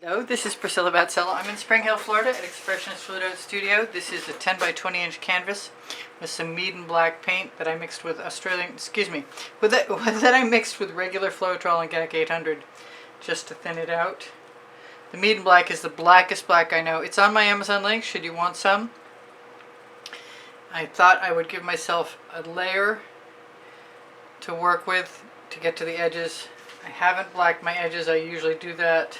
Hello, this is Priscilla Batzell. I'm in Spring Hill, Florida at Expressionist Studio. This is a 10 by 20 inch canvas with some Meeden Black paint that I mixed with that I mixed with regular Floetrol and GAC 800 just to thin it out. The Meeden Black is the blackest black I know. It's on my Amazon link should you want some. I thought I would give myself a layer to work with to get to the edges. I haven't blacked my edges. I usually do that.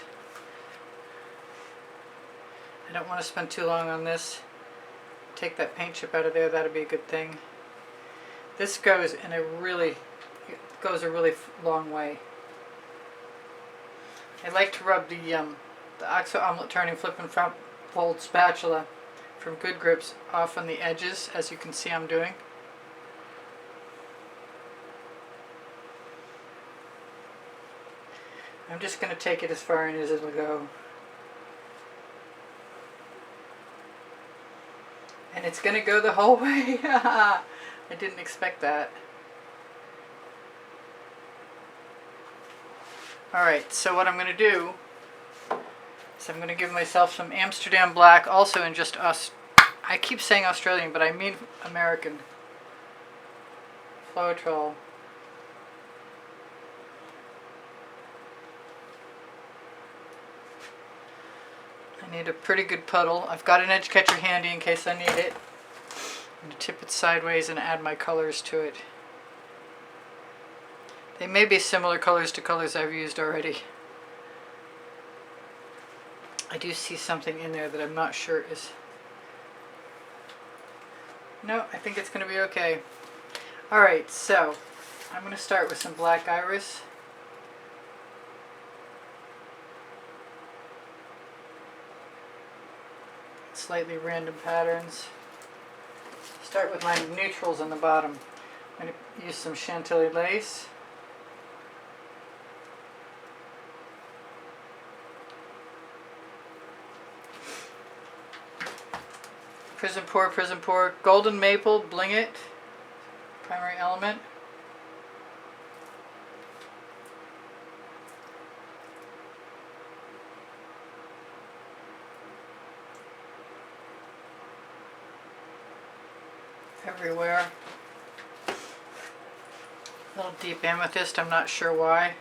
I don't want to spend too long on this. Take that paint chip out of there, that'd be a good thing. This goes a really long way. I like to rub the OXO omelet turning flip and fold spatula from Good Grips off on the edges, as you can see I'm doing. I'm just going to take it as far in as it'll go. And it's going to go the whole way. I didn't expect that. Alright, so what I'm going to do is I'm going to give myself some Amsterdam Black, also in just I keep saying Australian, but I mean American. Floetrol. I need a pretty good puddle. I've got an edge catcher handy in case I need it. I'm going to tip it sideways and add my colors to it. They may be similar colors to colors I've used already. I do see something in there that I'm not sure is... No, I think it's going to be okay. Alright, so I'm going to start with some black iris. Slightly random patterns. Start with my neutrals on the bottom. I'm going to use some Chantilly lace. Prism pour, golden maple, bling it, primary element. Everywhere. Little deep amethyst, I'm not sure why. I'm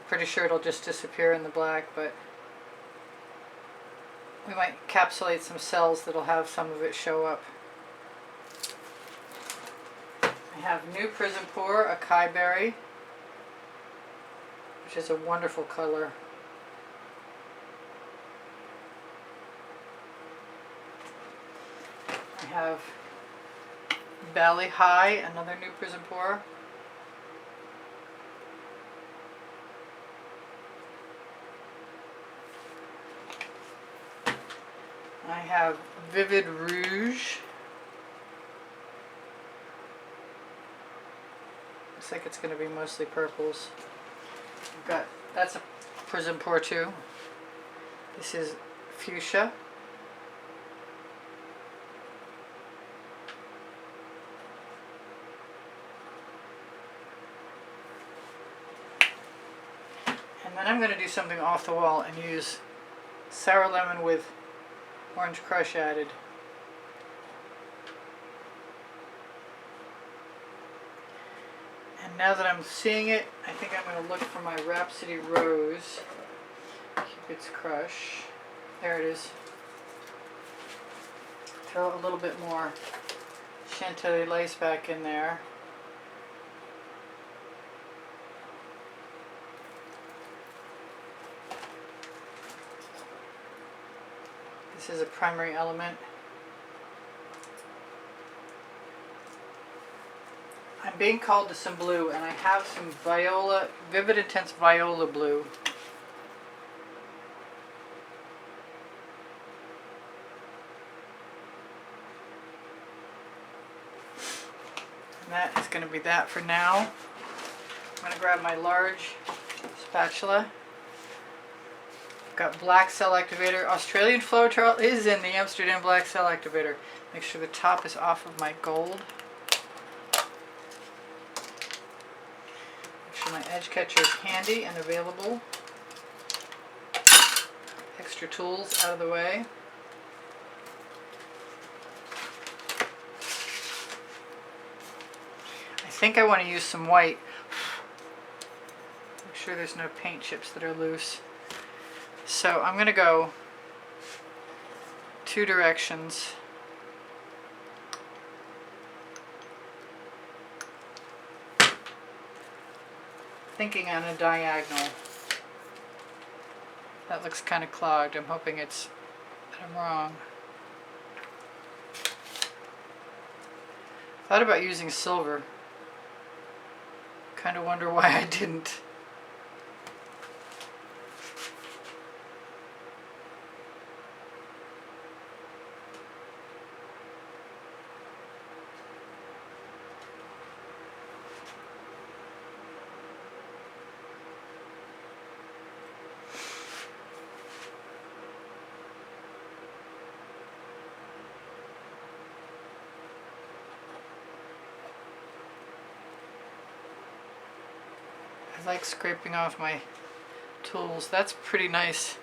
pretty sure it'll just disappear in the black, but we might encapsulate some cells that'll have some of it show up. I have new Prizm pour, Acai berry, which is a wonderful color. I have Bali High, another new Prizm pour. I have Vivid Rouge. Looks like it's going to be mostly purples. That's a Prizm pour too. This is Fuschia. And then I'm going to do something off the wall and use sour lemon with orange crush added. And now that I'm seeing it, I think I'm going to look for my Rhapsody Rose. Cupid's Crush. There it is. Throw a little bit more Chantilly lace back in there. This is a primary element. I'm being called to some blue, and I have some Viola, Vivid Intense Viola blue. And that is going to be that for now. I'm going to grab my large spatula. Got black cell activator. Australian Floetrol is in the Amsterdam Black cell activator. Make sure the top is off of my gold. Make sure my edge catcher is handy and available. extra tools out of the way. I think I want to use some white. Make sure there's no paint chips that are loose. So I'm going to go two directions. Thinking on a diagonal. That looks kind of clogged. I'm hoping that I'm wrong. Thought about using silver. Kind of wonder why I didn't. I like scraping off my tools. That's pretty nice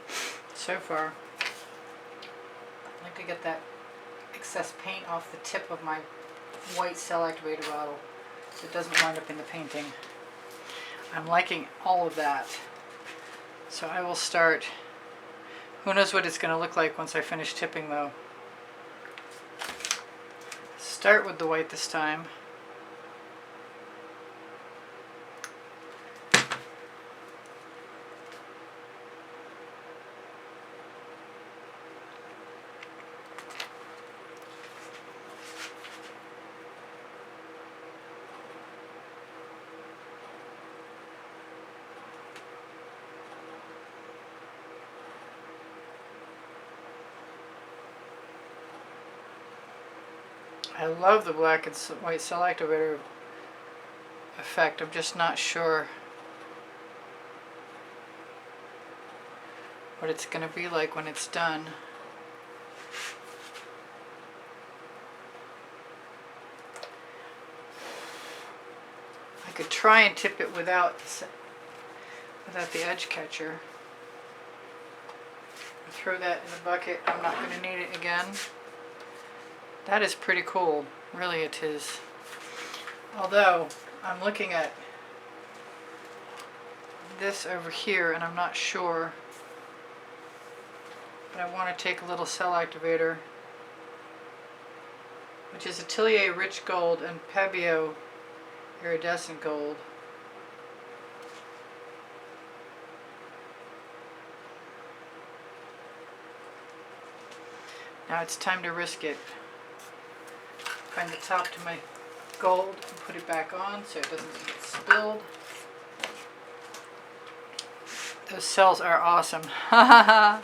so far. I like to get that excess paint off the tip of my white cell activator bottle so it doesn't wind up in the painting. I'm liking all of that. So I will start. Who knows what it's going to look like once I finish tipping though. Start with the white this time. I love the black and white cell activator effect. I'm just not sure what it's going to be like when it's done. I could try and tip it without the edge catcher. Throw that in the bucket. I'm not going to need it again. That is pretty cool, really it is. Although, I'm looking at this over here and I'm not sure. But I want to take a little cell activator, which is Atelier Rich Gold and Pebeo Iridescent Gold. Now it's time to risk it. Find the top to my gold and put it back on so it doesn't get spilled. Those cells are awesome. I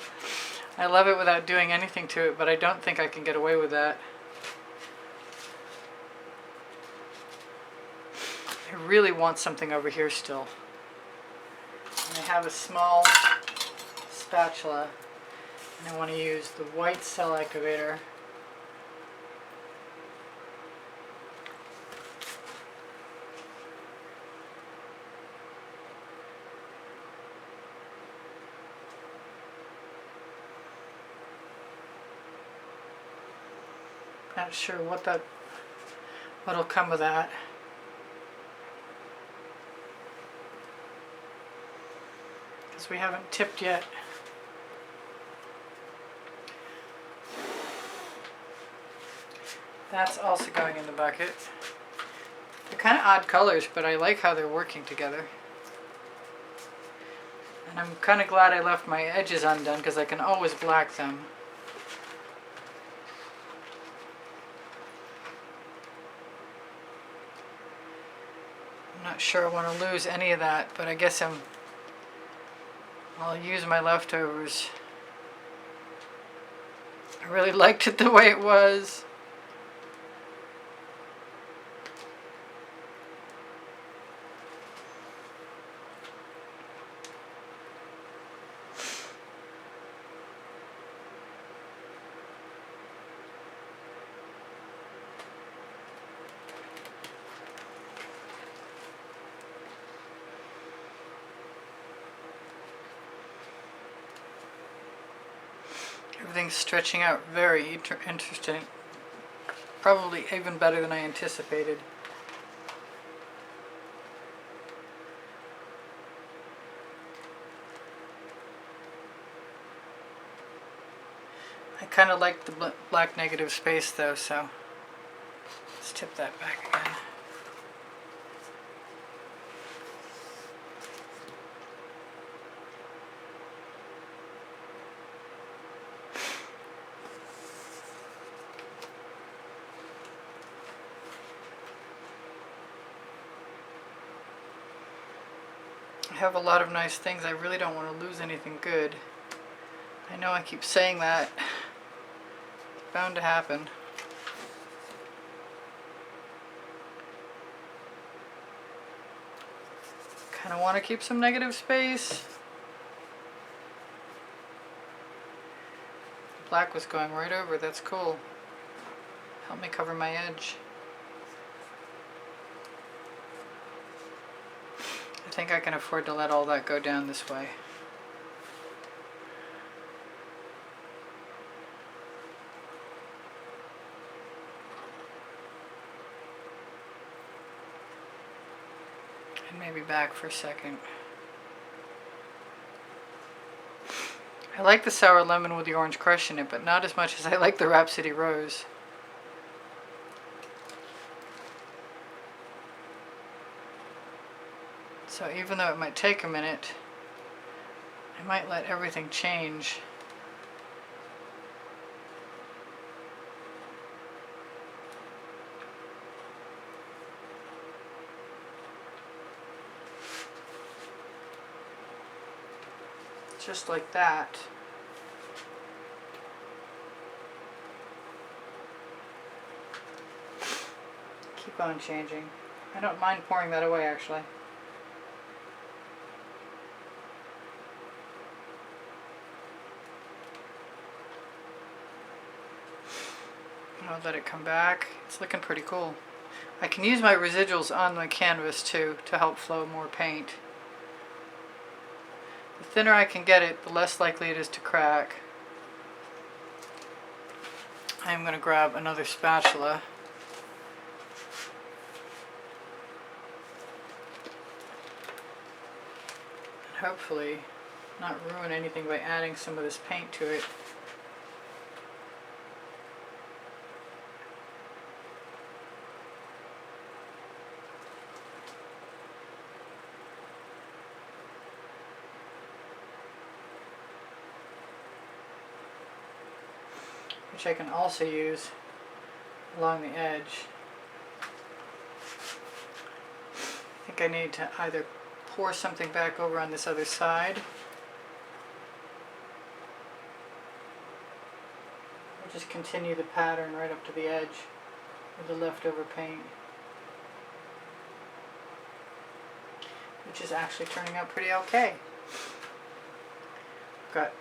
love it without doing anything to it, but I don't think I can get away with that. I really want something over here still. And I have a small spatula and I want to use the white cell activator. Not sure what'll come of that. Because we haven't tipped yet. That's also going in the bucket. They're kind of odd colors, but I like how they're working together. And I'm kind of glad I left my edges undone because I can always black them. I'm not sure I want to lose any of that, but I guess I'll use my leftovers. I really liked it the way it was. Everything's stretching out very interesting. Probably even better than I anticipated. I kind of like the black negative space though, so let's tip that back again. I have a lot of nice things. I really don't want to lose anything good. I know I keep saying that. It's bound to happen. Kind of want to keep some negative space. Black was going right over. That's cool. Help me cover my edge. I think I can afford to let all that go down this way. And maybe back for a second. I like the sour lemon with the orange crush in it, but not as much as I like the Rhapsody rose. So even though it might take a minute, I might let everything change. Just like that. Keep on changing. I don't mind pouring that away actually. I'll let it come back. It's looking pretty cool. I can use my residuals on my canvas too to help flow more paint. The thinner I can get it, the less likely it is to crack. I'm going to grab another spatula. And hopefully not ruin anything by adding some of this paint to it. Which I can also use along the edge. I think I need to either pour something back over on this other side, or just continue the pattern right up to the edge with the leftover paint, which is actually turning out pretty okay.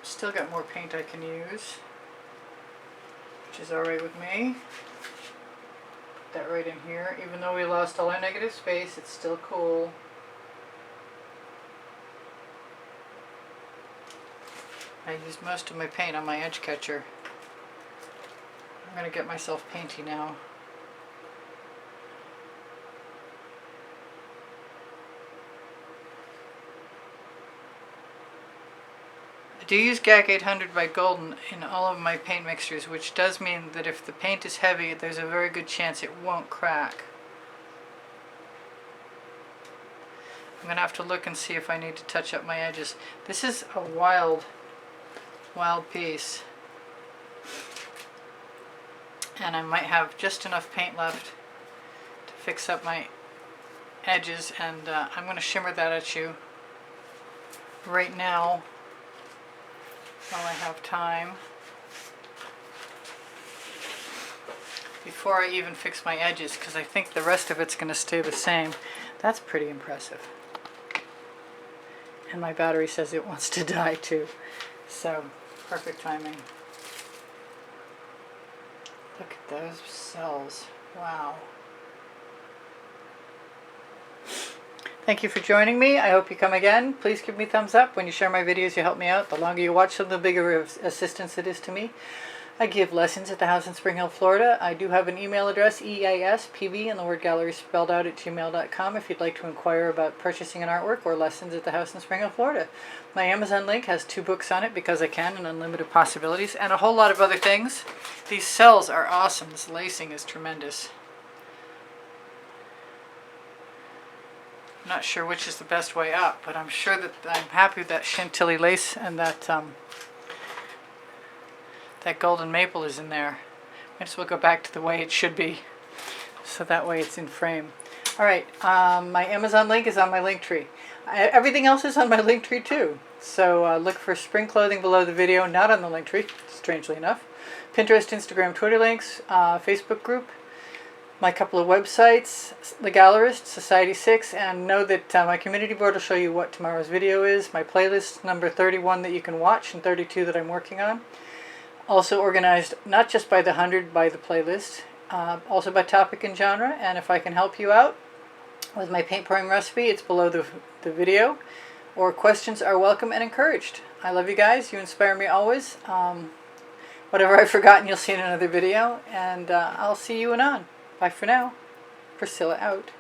Still got more paint I can use, which is alright with me. Put that right in here. Even though we lost all our negative space, it's still cool. I used most of my paint on my edge catcher. I'm going to get myself painty now. I do use GAC 800 by Golden in all of my paint mixtures, which does mean that if the paint is heavy, there's a very good chance it won't crack. I'm going to have to look and see if I need to touch up my edges. This is a wild piece. And I might have just enough paint left to fix up my edges, and I'm going to shimmer that at you right now while I have time, before I even fix my edges, because I think the rest of it's going to stay the same. That's pretty impressive. And my battery says it wants to die too, so perfect timing. Look at those cells. Wow. Thank you for joining me. I hope you come again. Please give me a thumbs up. When you share my videos, you help me out. The longer you watch them, the bigger of assistance it is to me. I give lessons at the house in Spring Hill, Florida. I do have an email address, easpbgallery, and the word gallery spelled out at gmail.com if you'd like to inquire about purchasing an artwork or lessons at the house in Spring Hill, Florida. My Amazon link has 2 books on it, Because I Can and Unlimited Possibilities, and a whole lot of other things. These cells are awesome. This lacing is tremendous. I'm not sure which is the best way up, but I'm sure that I'm happy with that Chantilly lace and that that golden maple is in there. I just will go back to the way it should be, so that way it's in frame. Alright, my Amazon link is on my link tree. Everything else is on my link tree too. So look for spring clothing below the video, not on the link tree, strangely enough. Pinterest, Instagram, Twitter links, Facebook group, my couple of websites, The Gallerist, Society 6, and know that my community board will show you what tomorrow's video is, my playlist number 31 that you can watch and 32 that I'm working on. Also organized not just by the 100, by the playlist, also by topic and genre, and if I can help you out with my paint pouring recipe, it's below the video, or questions are welcome and encouraged. I love you guys, you inspire me always. Whatever I've forgotten, you'll see in another video, and I'll see you anon. Bye for now. Priscilla out.